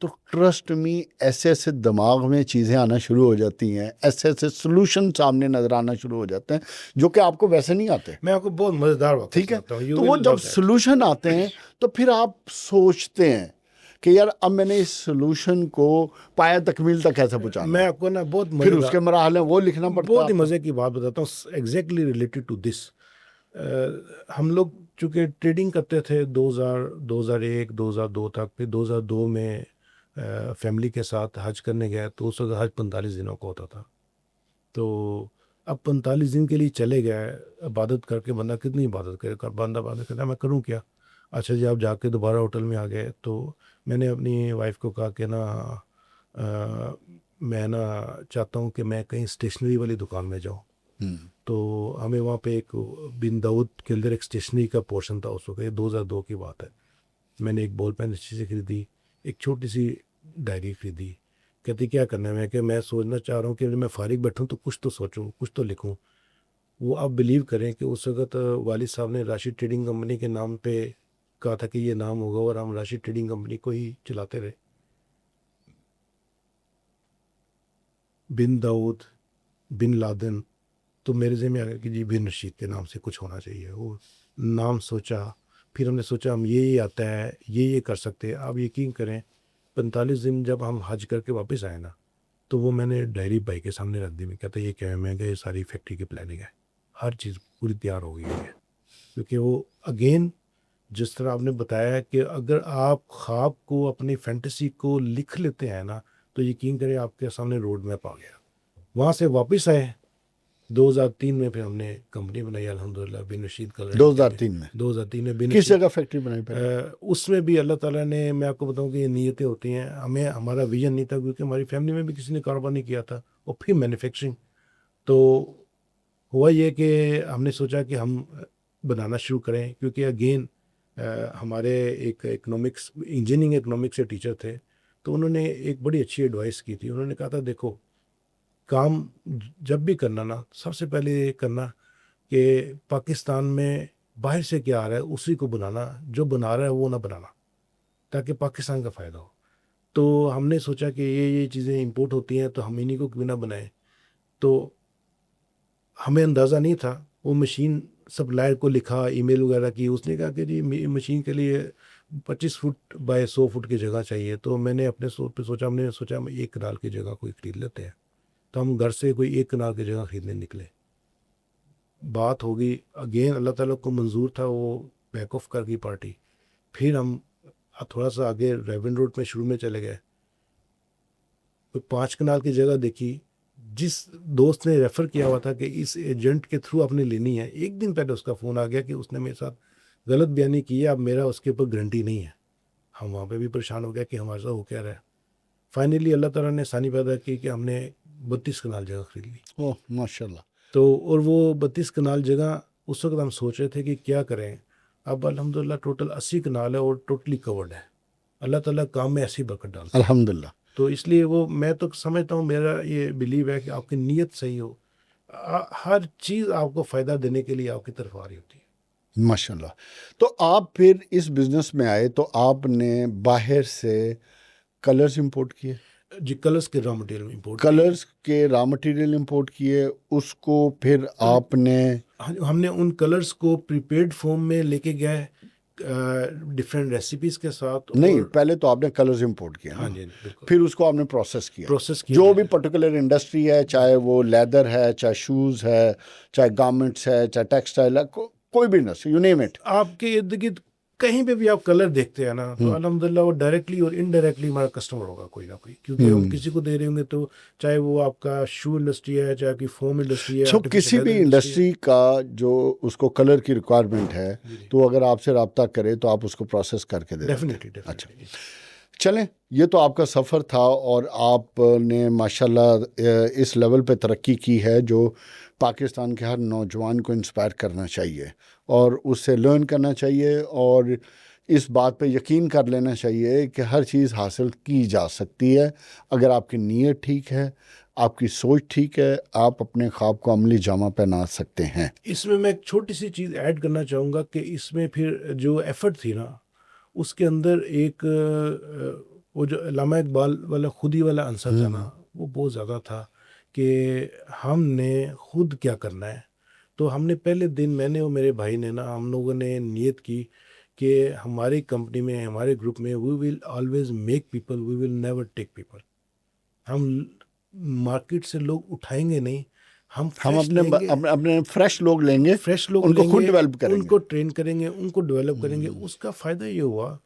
تو ٹرسٹ می ایسے ایسے دماغ میں چیزیں آنا شروع ہو جاتی ہیں، ایسے ایسے سلوشن سامنے نظر آنا شروع ہو جاتے ہیں جو کہ آپ کو ویسے نہیں آتے. میں آپ کو بہت مزیدار بات ٹھیک ہے، بتاتا ہوں. تو وہ جب سلوشن آتے ہیں تو پھر آپ سوچتے ہیں کہ یار اب میں نے اس سلوشن کو پایا تکمیل تک کیسے پہنچانا میں ہے. آپ کو نا بہت پھر مزیدار اس کے مراحل ہیں، وہ لکھنا پڑتا بہت ہی ہے. مزے کی بات بتاتا ہوں ایگزیکٹلی ریلیٹڈ ٹو دس. ہم لوگ چونکہ ٹریڈنگ کرتے تھے 2001 2002 تک، پھر 2002 میں فیملی کے ساتھ حج کرنے گیا تو اس وقت حج 45 دنوں کا ہوتا تھا. تو اب 45 دن کے لیے چلے گئے، عبادت کر کے بندہ کتنی عبادت کرے، بندہ عبادت کرتا ہے میں کروں کیا. اچھا جی، آپ جا کے دوبارہ ہوٹل میں آ گئے تو میں نے اپنی وائف کو کہا کہ نا میں نا چاہتا ہوں کہ میں کہیں اسٹیشنری والی دکان میں جاؤں. تو ہمیں وہاں پہ ایک بن داؤد کے اندر ایک اسٹیشنری کا پورشن تھا اس وقت، یہ 2002 کی بات ہے. میں نے ایک بال پین اچھی سے خریدی، ایک چھوٹی سی ڈائری خریدی. کہتی کیا کرنا ہے؟ میں کہ میں سوچنا چاہ رہا ہوں کہ میں فارغ بیٹھوں تو کچھ تو سوچوں، کچھ تو لکھوں. وہ آپ بلیو کریں کہ اس وقت والد صاحب نے راشد ٹریڈنگ کمپنی کے نام پہ کہا تھا کہ یہ نام ہوگا اور ہم راشد ٹریڈنگ کمپنی کو ہی چلاتے رہے. بن داؤد، بن لادن، تو میرے ذہن میں آ گیا کہ جی بن رشید کے نام سے کچھ ہونا چاہیے. وہ نام سوچا، پھر ہم نے سوچا ہم یہ آتا ہے، یہ کر سکتے ہیں. آپ یقین کریں 45 دن جب ہم حج کر کے واپس آئے نا تو وہ میں نے ڈائری بھائی کے سامنے رکھ دی. میں کہتا یہ کیا ہے؟ میں کہ یہ ساری فیکٹری کی پلاننگ ہے، ہر چیز پوری تیار ہو گئی ہے. کیونکہ وہ اگین جس طرح آپ نے بتایا کہ اگر آپ خواب کو، اپنی فینٹیسی کو لکھ لیتے ہیں نا تو یقین کریں آپ کے سامنے روڈ میپ آ گیا. وہاں سے واپس آئے 2003 میں، پھر ہم نے کمپنی بنائی الحمدللہ بن رشید کلر. 2003 میں 2003 میں بن کس رشید. جگہ فیکٹری بنائی پہلے؟ اس میں بھی اللہ تعالیٰ نے، میں آپ کو بتاؤں کہ یہ نیتیں ہوتی ہیں. ہمارا ویژن نہیں تھا کیونکہ ہماری فیملی میں بھی کسی نے کاروبار نہیں کیا تھا. اور پھر مینوفیکچرنگ تو ہوا یہ کہ ہم نے سوچا کہ ہم بنانا شروع کریں. کیونکہ اگین ہمارے ایک اکنامکس، انجینئرنگ اکنامکس سے ٹیچر تھے، تو انہوں نے ایک بڑی اچھی ایڈوائس کی تھی. انہوں نے کہا تھا دیکھو کام جب بھی کرنا نا، سب سے پہلے یہ کرنا کہ پاکستان میں باہر سے کیا آ رہا ہے اسی کو بنانا، جو بنا رہا ہے وہ نہ بنانا، تاکہ پاکستان کا فائدہ ہو. تو ہم نے سوچا کہ یہ چیزیں امپورٹ ہوتی ہیں تو ہم انہیں کو کیوں نہ بنائیں. تو ہمیں اندازہ نہیں تھا. وہ مشین سپلائر کو لکھا، ای میل وغیرہ کی، اس نے کہا کہ جی مشین کے لیے 25 فٹ بائی 100 فٹ کی جگہ چاہیے. تو میں نے اپنے پہ سوچا، ہم نے سوچا ہم 1 کنال کی جگہ کوئی خرید لیتے ہیں. تو ہم گھر سے کوئی 1 کنال کی جگہ خریدنے نکلے. بات ہوگی اگین اللہ تعالیٰ کو منظور تھا, وہ بیک آف کر گئی پارٹی. پھر ہم تھوڑا سا آگے ریون روڈ میں شروع میں چلے گئے, کوئی 5 کنال کی جگہ دیکھی. جس دوست نے ریفر کیا ہوا تھا کہ اس ایجنٹ کے تھرو آپ نے لینی ہے, 1 دن پہلے اس کا فون آ گیا کہ اس نے میرے ساتھ غلط بیانی کی ہے, اب میرا اس کے اوپر گارنٹی نہیں ہے. ہم وہاں پہ بھی پریشان ہو گیا کہ ہمارے ساتھ ہو کیا رہا ہے. فائنلی اللہ تعالیٰ نے آسانی پیدا کی کہ ہم نے 32 کنال جگہ خرید لی. اوہ ماشاء اللہ. تو اور وہ 32 کنال جگہ اس وقت ہم سوچ رہے تھے کہ کیا کریں. اب الحمدللہ ٹوٹل 80 کنال ہے اور ٹوٹلی کورڈ ہے. اللہ تعالیٰ کام میں ایسی برکت ڈالتا ہے. الحمدللہ. تو اس لیے وہ میں تو سمجھتا ہوں, میرا یہ بلیو ہے کہ آپ کی نیت صحیح ہو, ہر چیز آپ کو فائدہ دینے کے لیے آپ کی طرف آ رہی ہوتی ہے. ماشاء اللہ. تو آپ پھر اس بزنس میں آئے تو آپ نے باہر سے کلرز امپورٹ کیے؟ جی, کلرز کے را مٹیریل امپورٹ. کلرز کے را مٹیریل امپورٹ کیے, اس کو پھر آپ نے ہم نے ان کلرز کو پریپیڈ فارم میں لے کے گئے ڈفرینٹ ریسیپیز کے ساتھ. نہیں, پہلے تو آپ نے کلرز امپورٹ کیا. ہاں جی بالکل. پھر اس کو آپ نے پروسیس کیا. پروسیس کیا جو بھی پرٹیکولر انڈسٹری ہے, چاہے وہ لیدر ہے, چاہے شوز ہے, چاہے گارمنٹس ہے, چاہے ٹیکسٹائل ہے, کوئی بھی انڈسٹری, یو نیم اٹ. آپ کے ارد گرد کہیں پہ بھی آپ کلر دیکھتے ہیں نا, تو الحمدللہ وہ ڈائریکٹلی اور انڈائریکٹلی ہمارا کسٹمر ہوگا کوئی نہ کوئی, کیونکہ ہم کسی کو دے رہے ہوں گے, تو چاہے وہ آپ کا شو انڈسٹری ہے, چاہے آپ کی فوم انڈسٹری ہے, سو کسی بھی انڈسٹری کا جو اس کو کلر کی ریکوائرمنٹ ہے, تو اگر آپ سے رابطہ کرے تو آپ اس کو پروسیس کر کے دیں. ڈیفینیٹلی. اچھا چلیں, یہ تو آپ کا سفر تھا اور آپ نے ماشاءاللہ اس لیول پہ ترقی کی ہے جو پاکستان کے ہر نوجوان کو انسپائر کرنا چاہیے اور اس سے لرن کرنا چاہیے, اور اس بات پہ یقین کر لینا چاہیے کہ ہر چیز حاصل کی جا سکتی ہے اگر آپ کی نیت ٹھیک ہے, آپ کی سوچ ٹھیک ہے, آپ اپنے خواب کو عملی جامہ پہنا سکتے ہیں. اس میں ایک چھوٹی سی چیز ایڈ کرنا چاہوں گا کہ اس میں پھر جو ایفرٹ تھی نا, اس کے اندر ایک وہ جو علامہ اقبال والا خودی والا عنصر تھا نا, وہ بہت زیادہ تھا کہ ہم نے خود کیا کرنا ہے. تو ہم نے پہلے دن, میں نے اور میرے بھائی نے نا, ہم لوگوں نے نیت کی کہ ہماری کمپنی میں, ہمارے گروپ میں, we will always make people, we will never take people. ہم مارکیٹ سے لوگ اٹھائیں گے نہیں, ہم اپنے فریش لوگ لیں گے, فریش لوگ ان کو لیں خود گے, ڈیولپ کریں ان گے, کو ٹرین کریں گے, ان کو ڈیولپ کریں گے. اس کا فائدہ یہ ہوا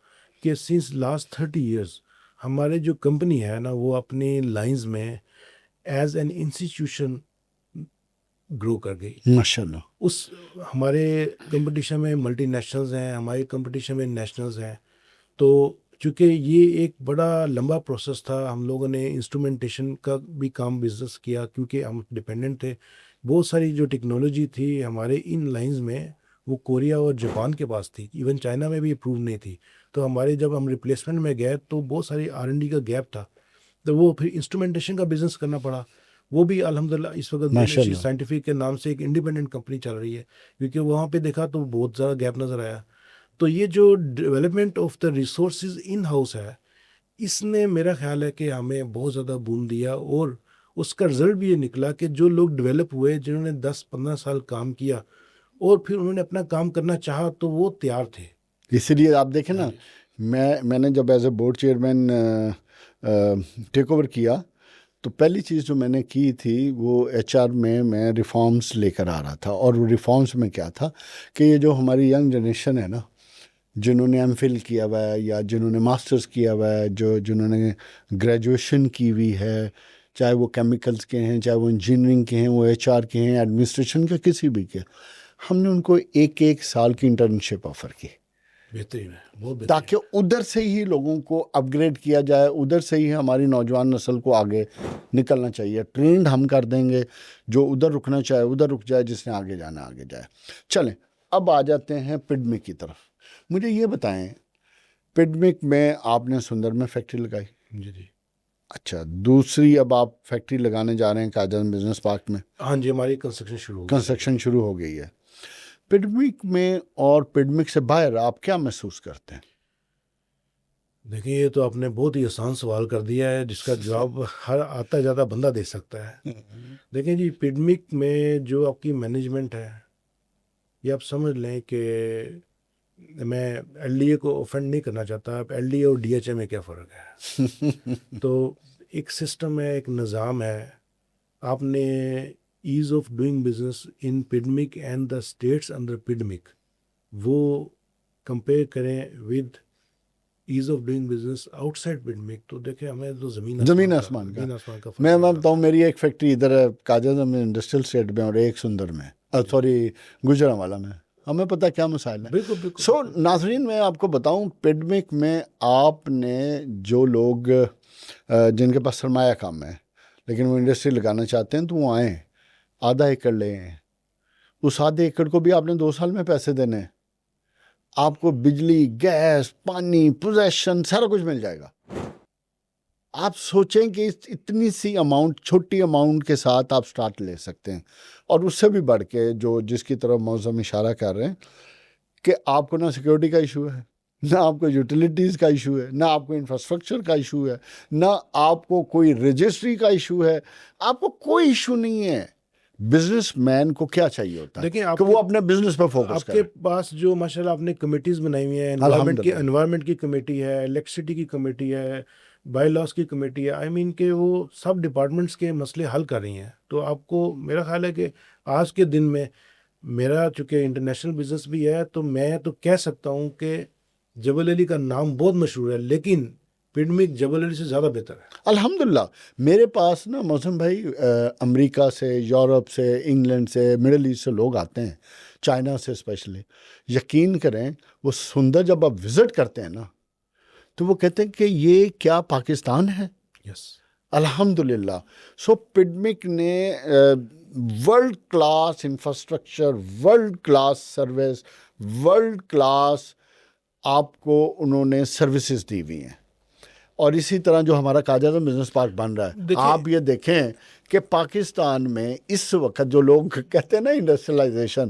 کہ سنس لاسٹ 30 ایئرس ہمارے جو کمپنی ہے نا, وہ اپنی لائنز میں ایز این انسٹیٹیوشن گرو کر گئی. ماشاءاللہ. اس ہمارے کمپٹیشن میں ملٹی نیشنلز ہیں, ہمارے کمپٹیشن میں نیشنلز ہیں. تو چونکہ یہ ایک بڑا لمبا پروسیس تھا, ہم لوگوں نے انسٹرومنٹیشن کا بھی کام بزنس کیا کیونکہ ہم ڈپینڈنٹ تھے. بہت ساری جو ٹیکنالوجی تھی ہمارے ان لائنز میں, وہ کوریا اور جاپان کے پاس تھی, ایون چائنا میں بھی اپروو نہیں تھی. تو ہمارے جب ہم ریپلیسمنٹ میں گئے تو بہت ساری R&D کا گیپ تھا, تو وہ پھر انسٹرومنٹیشن کا بزنس کرنا پڑا. وہ بھی الحمدللہ اس وقت سائنٹیفک کے نام سے ایک انڈیپینڈنٹ کمپنی چل رہی ہے, کیونکہ وہاں پہ دیکھا تو بہت زیادہ گیپ نظر آیا. تو یہ جو development of the resources in house ہے, اس نے میرا خیال ہے کہ ہمیں بہت زیادہ بون دیا, اور اس کا رزلٹ بھی یہ نکلا کہ جو لوگ ڈیولپ ہوئے, جنہوں نے 10-15 سال کام کیا اور پھر انہوں نے اپنا کام کرنا چاہا, تو وہ تیار تھے. اس لیے آپ دیکھیں نا, میں نے جب as a board chairman take over کیا تو پہلی چیز جو میں نے کی تھی وہ HR میں ریفارمز لے کر آ رہا تھا. اور وہ ریفارمز میں کیا تھا کہ یہ جو ہماری ینگ جنریشن ہے نا, جنہوں نے MPhil کیا ہوا ہے یا جنہوں نے ماسٹرز کیا ہوا ہے, جنہوں نے گریجویشن کی ہوئی ہے, چاہے وہ کیمیکلز کے ہیں, چاہے وہ انجینئرنگ کے ہیں, وہ HR کے ہیں, ایڈمنسٹریشن کے کسی بھی کے, ہم نے ان کو 1 سال کی انٹرنشپ آفر کی. بہترین ہے, بہت بہترین. تاکہ ادھر سے ہی لوگوں کو اپ گریڈ کیا جائے, ادھر سے ہی ہماری نوجوان نسل کو آگے نکلنا چاہیے. ٹرینڈ ہم کر دیں گے, جو ادھر رکنا چاہے ادھر رک جائے, جس نے آگے جانا آگے جائے. چلیں اب آ جاتے ہیں پڈمک کی طرف. مجھے یہ بتائیں, پڈمک میں آپ نے سندر میں فیکٹری لگائی. جی. اچھا, دوسری اب آپ فیکٹری لگانے جا رہے ہیں قائداعظم بزنس پارک میں. ہاں جی, ہماری کنسٹرکشن شروع ہو گئی ہے. پڈمک میں اور پڈمک سے باہر آپ کیا محسوس کرتے ہیں؟ دیکھیں, یہ تو آپ نے بہت ہی آسان سوال کر دیا ہے, جس کا جواب ہر آتا زیادہ بندہ دے سکتا ہے. دیکھیں جی, پڈمک میں جو آپ کی مینجمنٹ ہے, یہ آپ سمجھ لیں کہ میں LDA کو اوفینڈ نہیں کرنا چاہتا. LDA اور DHA میں کیا فرق ہے؟ تو ایک سسٹم ہے, ایک نظام ہے. آپ نے ease of doing business in pandemic and the status under pandemic وہ کمپیئر کریں with ease of doing business outside pandemic, تو دیکھیں ہمیں تو زمین آسمان کا فرق میں ہے۔ بتاؤں، میری ایک فیکٹری ادھر ہے قائداعظم میں انڈسٹریل اسٹیٹ میں اور ایک سندر میں، سوری گجرانوالہ میں، ہمیں پتہ کیا مسائل ہیں۔ بالکل بالکل سو ناظرین، میں آپ کو بتاؤں، پیڈمک میں آپ نے جو لوگ جن کے پاس سرمایہ کم ہے لیکن وہ انڈسٹری لگانا چاہتے ہیں تو وہ آئیں، آدھا ایکڑ لیں، اس آدھے ایکڑ کو بھی آپ نے 2 سال میں پیسے دینے ہیں، آپ کو بجلی، گیس، پانی، پوزیشن سارا کچھ مل جائے گا۔ آپ سوچیں کہ اتنی سی اماؤنٹ، چھوٹی اماؤنٹ کے ساتھ آپ سٹارٹ لے سکتے ہیں، اور اس سے بھی بڑھ کے جو جس کی طرف موضوع اشارہ کر رہے ہیں کہ آپ کو نہ سیکیورٹی کا ایشو ہے، نہ آپ کو یوٹیلیٹیز کا ایشو ہے، نہ آپ کو انفراسٹرکچر کا ایشو ہے، نہ آپ کو کوئی رجسٹری کا ایشو ہے، آپ کو کوئی ایشو نہیں ہے۔ بزنس مین کو کیا چاہیے ہوتا ہے دیکھیں آپ کہ وہ اپنے بزنس پہ فوکس آپ کرے۔ کے پاس جو ماشاءاللہ آپ نے کمیٹیز بنائی ہوئی ہیں، الحمدللہ۔ انوائرمنٹ کی کمیٹی ہے، الیکٹریسٹی کی کمیٹی ہے، بائی لاس کی کمیٹی ہے، آئی مین کہ وہ سب ڈپارٹمنٹس کے مسئلے حل کر رہی ہیں۔ تو آپ کو میرا خیال ہے کہ آج کے دن میں میرا چونکہ انٹرنیشنل بزنس بھی ہے تو میں تو کہہ سکتا ہوں کہ جبل علی کا نام بہت مشہور ہے، لیکن پیڈمک جبل علی سے زیادہ بہتر ہے۔ الحمدللہ میرے پاس نا موسم بھائی، امریکہ سے، یورپ سے، انگلینڈ سے، مڈل ایسٹ سے لوگ آتے ہیں، چائنا سے اسپیشلی۔ یقین کریں، وہ سندر جب آپ وزٹ کرتے ہیں نا تو وہ کہتے ہیں کہ یہ کیا پاکستان ہے؟ یس، الحمدللہ۔ سو پیڈمک نے world class infrastructure, world class service, world class آپ کو انہوں نے سروسز دی ہوئی ہیں، اور اسی طرح جو ہمارا قائد اعظم بزنس پارک بن رہا ہے، آپ یہ دیکھیں کہ پاکستان میں اس وقت جو لوگ کہتے ہیں نا انڈسٹریلائزیشن،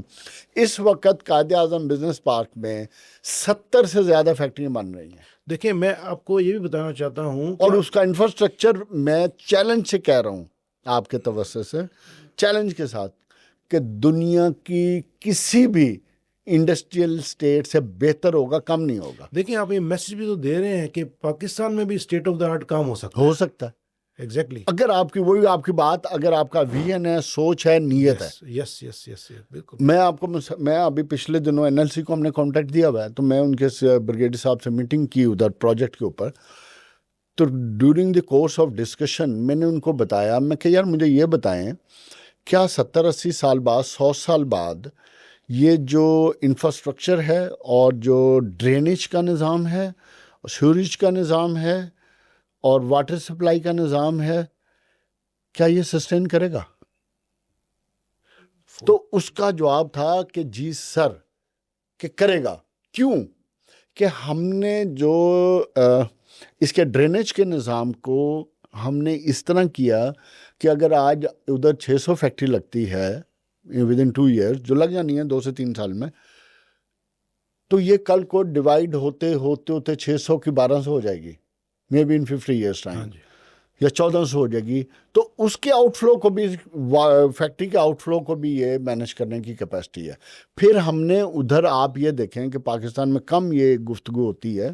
اس وقت قائد اعظم بزنس پارک میں 70 سے زیادہ فیکٹریاں بن رہی ہیں، دیکھیں میں آپ کو یہ بھی بتانا چاہتا ہوں اور اس کا انفراسٹرکچر میں چیلنج سے کہہ رہا ہوں، آپ کے توسط سے چیلنج کے ساتھ، کہ دنیا کی کسی بھی انڈسٹریل اسٹیٹ سے بہتر ہوگا، کم نہیں ہوگا۔ دیکھیں آپ یہ میسج بھی تو دے رہے ہیں کہ پاکستان میں بھی اسٹیٹ آف دا آرٹ کام ہو سکتا ہو سکتا ہے ہے۔ ایگزیکٹلی، اگر آپ کی وہی آپ کی بات، اگر آپ کا ویژن ہے، سوچ ہے، نیت ہے۔ یس یس یس یس، بالکل۔ میں ابھی پچھلے دنوں NLC کو ہم نے کانٹیکٹ دیا ہوا ہے، تو میں ان کے بریگیڈیئر صاحب سے میٹنگ کی ادھر پروجیکٹ کے اوپر، تو during the course of discussion میں نے ان کو بتایا، میں کہ یار مجھے یہ بتائیں، کیا 70-80 سال بعد، 100 سال بعد یہ جو انفراسٹرکچر ہے اور جو ڈرینیج کا نظام ہے، سیوریج کا نظام ہے اور واٹر سپلائی کا نظام ہے، کیا یہ سسٹین کرے گا؟ تو اس کا جواب تھا کہ جی سر، کہ کرے گا۔ کیوں؟ کہ ہم نے جو اس کے ڈرینیج کے نظام کو ہم نے اس طرح کیا کہ اگر آج ادھر 600 فیکٹری لگتی ہے ود ان 2 ایئرز، جو لگ جانی ہے 2 سے 3 سال میں، تو یہ کل کو ڈیوائیڈ ہوتے ہوتے 600 کی 1200 ہو جائے گی، maybe in 50 years time, یا 1400 ہو جائے گی۔ تو اس کے آؤٹ فلو کو بھی، فیکٹری کے آؤٹ فلو کو بھی یہ مینج کرنے کی کیپیسٹی ہے۔ پھر ہم نے ادھر، آپ یہ دیکھیں کہ پاکستان میں کم یہ گفتگو ہوتی ہے،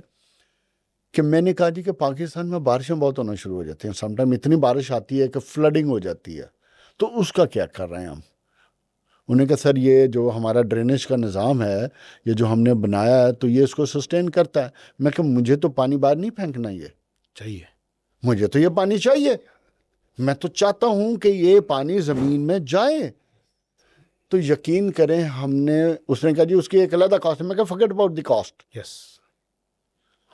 کہ میں نے کہا جی کہ پاکستان میں بارشیں بہت ہونا شروع ہو جاتی ہیں، سم ٹائم اتنی بارش آتی ہے کہ فلڈنگ ہو جاتی ہے، تو اس کا کیا کر رہے ہیں ہم؟ انہیں کہا سر یہ جو ہمارا ڈرینیج کا نظام ہے، یہ جو ہم نے بنایا ہے، تو یہ اس کو سسٹین کرتا ہے۔ میں کہ مجھے تو پانی باہر نہیں پھینکنا، یہ چاہیے، مجھے تو یہ پانی چاہیے، میں تو چاہتا ہوں کہ یہ پانی زمین میں جائے۔ تو یقین کریں، ہم نے، اس نے کہا جی اس کی ایک علیحدہ کاسٹ ہے، میں کہا فرگیٹ اباؤٹ دی کاسٹ، یس۔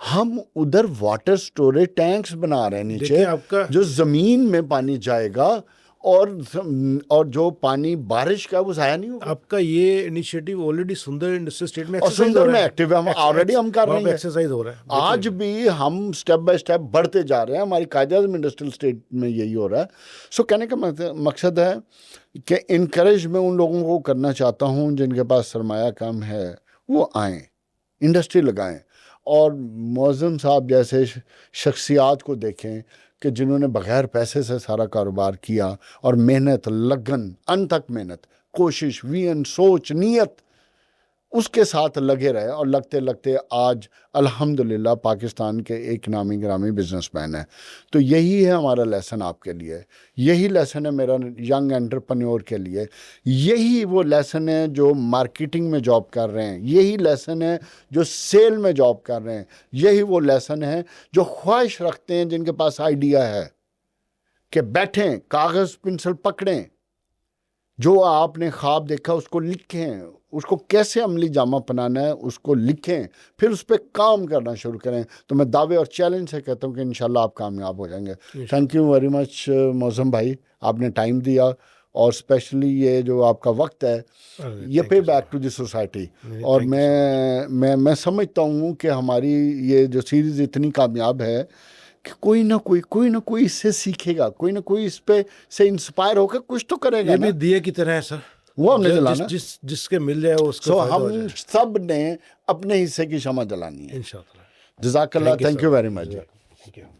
ہم ادھر واٹر سٹوریج ٹینکس بنا رہے ہیں نیچے، دیکھیں آپ کا جو زمین میں پانی جائے گا، اور جو پانی بارش کا وہ ضائع نہیں ہوگا۔ آپ کا یہ انیشیٹو آلریڈی سندر انڈسٹریل اسٹیٹ میں اور سندر میں ایکٹیو ہے، ہم آلریڈی ہم کر رہے ہیں، ایکسرسائز ہو رہا ہے آج بھی ہم سٹیپ بائی سٹیپ بڑھتے جا رہے ہیں، ہماری قائد اعظم انڈسٹریل اسٹیٹ میں یہی ہو رہا ہے۔ سو کہنے کا مقصد ہے کہ انکریج میں ان لوگوں کو کرنا چاہتا ہوں جن کے پاس سرمایہ کم ہے، وہ آئیں، انڈسٹری لگائیں، اور معظم صاحب جیسے شخصیات کو دیکھیں کہ جنہوں نے بغیر پیسے سے سارا کاروبار کیا، اور محنت، لگن، انتھک محنت، کوشش، وین، سوچ، نیت، اس کے ساتھ لگے رہے اور لگتے لگتے آج الحمدللہ پاکستان کے ایک نامی گرامی بزنس مین ہے. تو یہی ہے ہمارا لیسن آپ کے لیے, یہی لیسن ہے میرا ینگ انٹرپرینیور کے لیے, یہی وہ لیسن ہے جو مارکیٹنگ میں جاب کر رہے ہیں, یہی لیسن ہے جو سیل میں جاب کر رہے ہیں, یہی وہ لیسن ہے جو خواہش رکھتے ہیں, جن کے پاس آئیڈیا ہے کہ بیٹھیں, کاغذ پنسل پکڑیں, جو آپ نے خواب دیکھا اس کو لکھیں, اس کو کیسے عملی جامہ پہنانا ہے اس کو لکھیں, پھر اس پہ کام کرنا شروع کریں. تو میں دعوے اور چیلنج سے کہتا ہوں کہ انشاءاللہ آپ کامیاب ہو جائیں گے. تھینک یو ویری مچ موزم بھائی, آپ نے ٹائم دیا, اور اسپیشلی یہ جو آپ کا وقت ہے یہ pay back to the society. اور میں سمجھتا ہوں کہ ہماری یہ جو سیریز اتنی کامیاب ہے کہ کوئی نہ کوئی اس سے سیکھے گا, کوئی نہ کوئی اس پہ سے انسپائر ہو کے کچھ تو کرے گا. یہ بھی دیے کی طرح ہے سر, وہ ہم نے جلانا, جس کے مل جائے اس کو فائدہ ہو ہم جائے. سب نے اپنے حصے کی شمع جلانی ہے. انشاءاللہ. جزاک اللہ, thank you very much. Thank you.